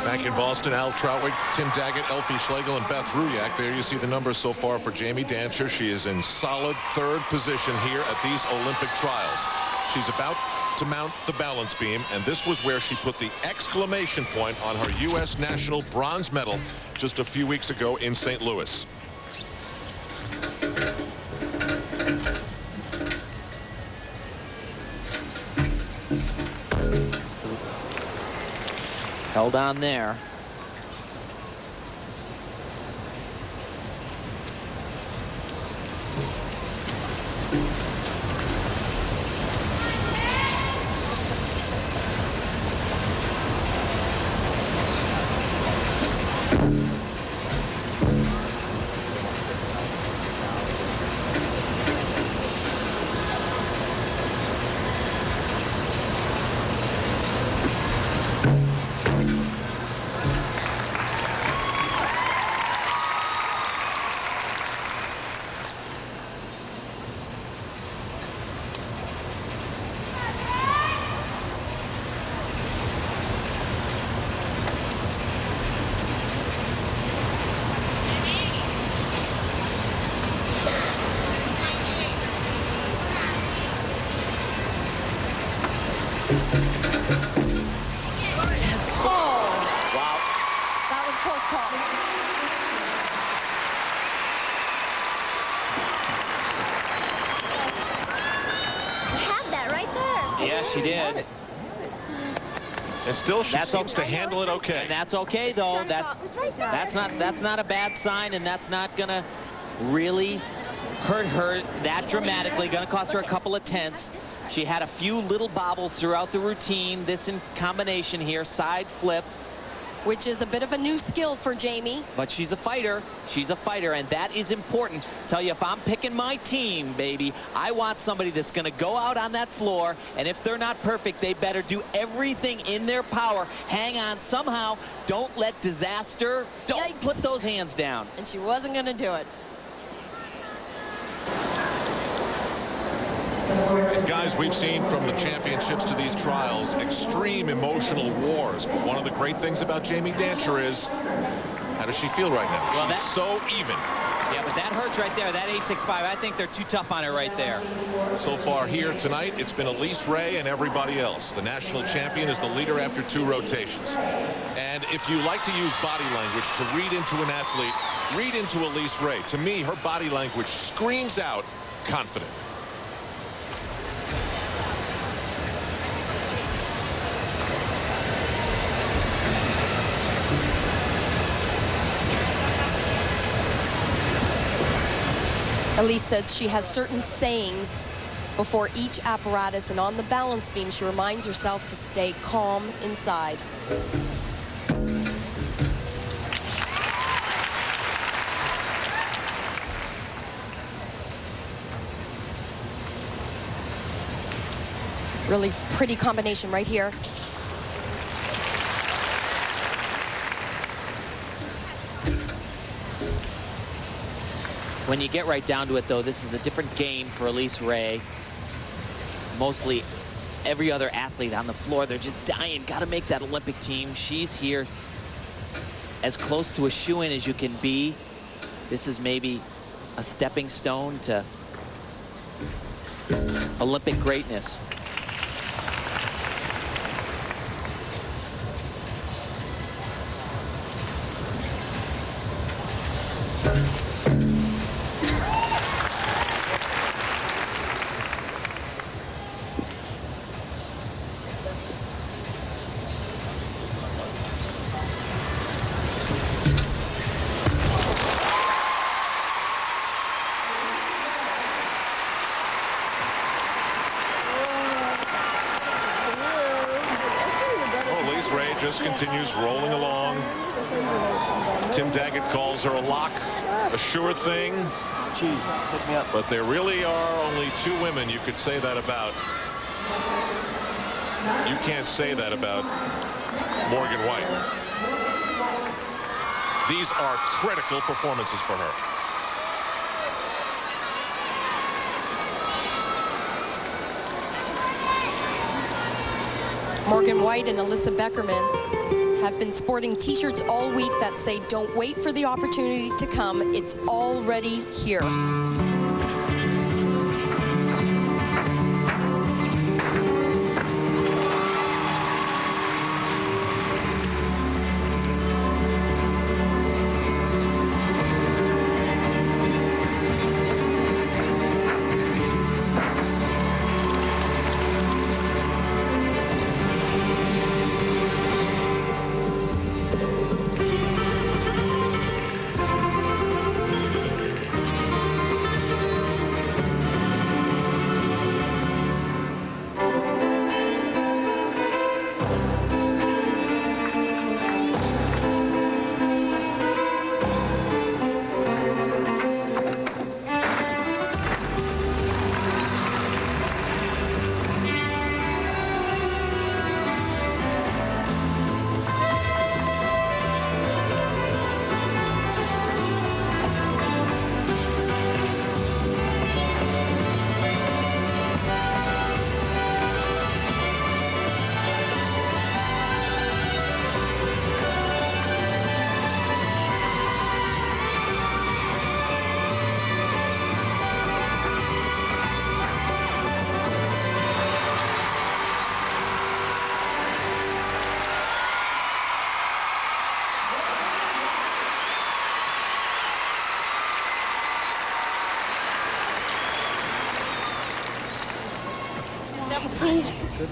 Back in Boston, Al Troutwig, Tim Daggett, Elfie Schlegel, and Beth Ruyak. There you see the numbers so far for Jamie Dantzscher. She is in solid third position here at these Olympic trials. She's about to mount the balance beam, and this was where she put the exclamation point on her U.S. national bronze medal just a few weeks ago in St. Louis. Held on there. She did. And still she seems to handle it okay. And that's okay though. That's not a bad sign, and that's not gonna really hurt her that dramatically. Gonna cost her a couple of tenths. She had a few little bobbles throughout the routine. This in combination here, side flip. Which is a bit of a new skill for Jamie. But she's a fighter. She's a fighter, and that is important. Tell you, if I'm picking my team, baby, I want somebody that's going to go out on that floor, and if they're not perfect, they better do everything in their power. Hang on somehow. Don't let disaster. Don't put those hands down. And she wasn't going to do it. And guys, we've seen from the championships to these trials extreme emotional wars. But one of the great things about Jamie Dantzscher is, how does she feel right now? Well, she's so even. Yeah, but that hurts right there. That 8.65, I think they're too tough on her right there. So far here tonight, it's been Elise Ray and everybody else. The national champion is the leader after 2 rotations. And if you like to use body language to read into an athlete, read into Elise Ray. To me, her body language screams out confident. Elise says she has certain sayings before each apparatus, and on the balance beam, she reminds herself to stay calm inside. Really pretty combination right here. When you get right down to it, though, this is a different game for Elise Ray. Mostly every other athlete on the floor, they're just dying. Got to make that Olympic team. She's here as close to a shoo-in as you can be. This is maybe a stepping stone to Olympic greatness. Ray just continues rolling along. Tim Daggett calls her a lock, a sure thing. Jeez, pick me up. But there really are only 2 women you could say that about. You can't say that about Morgan White. These are critical performances for her. Morgan White and Alyssa Beckerman have been sporting t-shirts all week that say, "Don't wait for the opportunity to come. It's already here."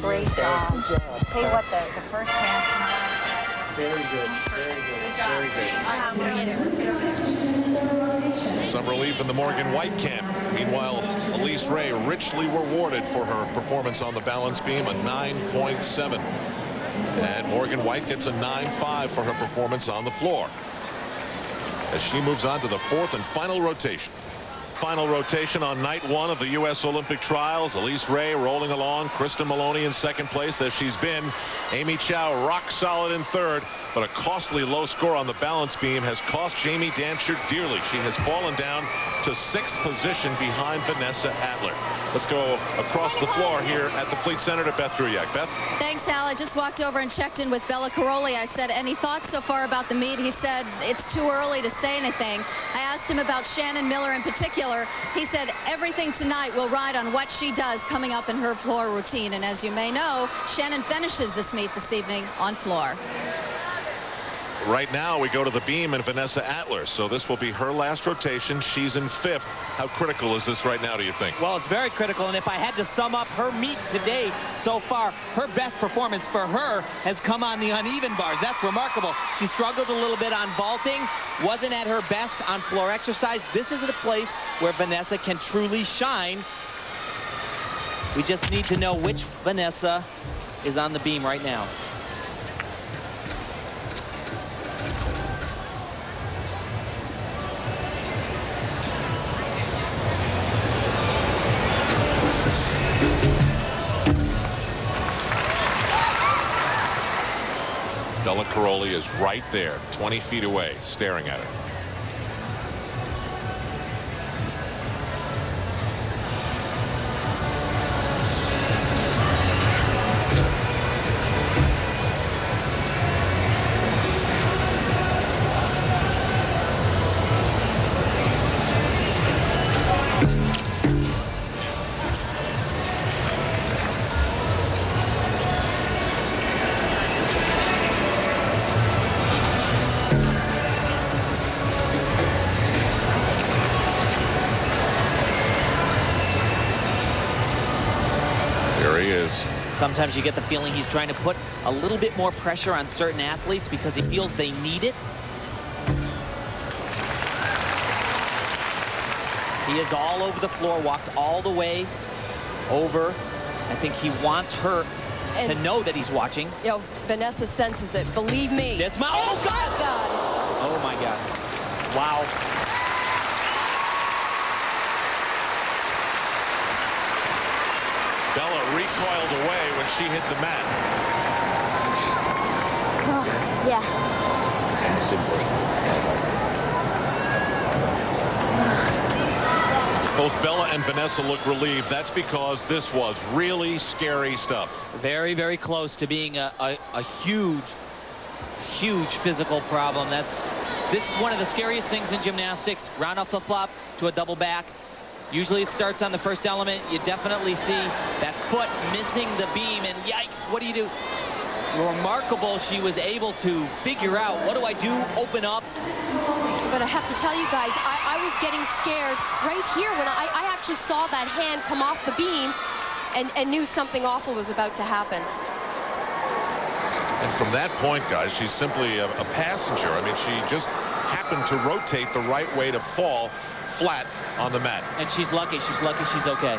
Great job. Tell you what, the first half. Very good. Very good. Very good. Some relief in the Morgan White camp. Meanwhile, Elise Ray richly rewarded for her performance on the balance beam, a 9.7. And Morgan White gets a 9.5 for her performance on the floor. As she moves on to the fourth and final rotation. Final rotation on night one of the U.S. Olympic trials. Elise Ray rolling along. Kristen Maloney in second place as she's been. Amy Chow rock solid in third, but a costly low score on the balance beam has cost Jamie Dantzscher dearly. She has fallen down to sixth position behind Vanessa Atler. Let's go across the floor here at the Fleet Center to Beth Ruyak. Beth? Thanks, Al. I just walked over and checked in with Bella Caroli. I said, any thoughts so far about the meet? He said, it's too early to say anything. I asked him about Shannon Miller in particular. He said everything tonight will ride on what she does coming up in her floor routine. And as you may know, Shannon finishes this meet this evening on floor. Right now we go to the beam and Vanessa Atler, so this will be her last rotation. She's in fifth. How critical is this right now, do you think? Well, it's very critical, and if I had to sum up her meet today so far, her best performance for her has come on the uneven bars. That's remarkable. She struggled a little bit on vaulting, wasn't at her best on floor exercise. This is a place where Vanessa can truly shine. We just need to know which Vanessa is on the beam right now. Bella Caroli is right there, 20 feet away, staring at her. Sometimes you get the feeling he's trying to put a little bit more pressure on certain athletes because he feels they need it. He is all over the floor, walked all the way over. I think he wants her to know that he's watching. You know, Vanessa senses it, believe me. Dismount. Oh, God! Oh, my God. Wow. Bella recoiled away when she hit the mat. Yeah. Both Bella and Vanessa look relieved. That's because this was really scary stuff. Very, very close to being a huge, huge physical problem. This is one of the scariest things in gymnastics. Round off the flop to a double back. Usually it starts on the first element. You definitely see that foot missing the beam, and yikes, what do you do? Remarkable she was able to figure out, what do I do? Open up. But I have to tell you guys, I was getting scared right here when I actually saw that hand come off the beam and knew something awful was about to happen. And from that point, guys, she's simply a passenger. I mean, she just happened to rotate the right way to fall flat on the mat. And she's lucky. She's lucky she's okay.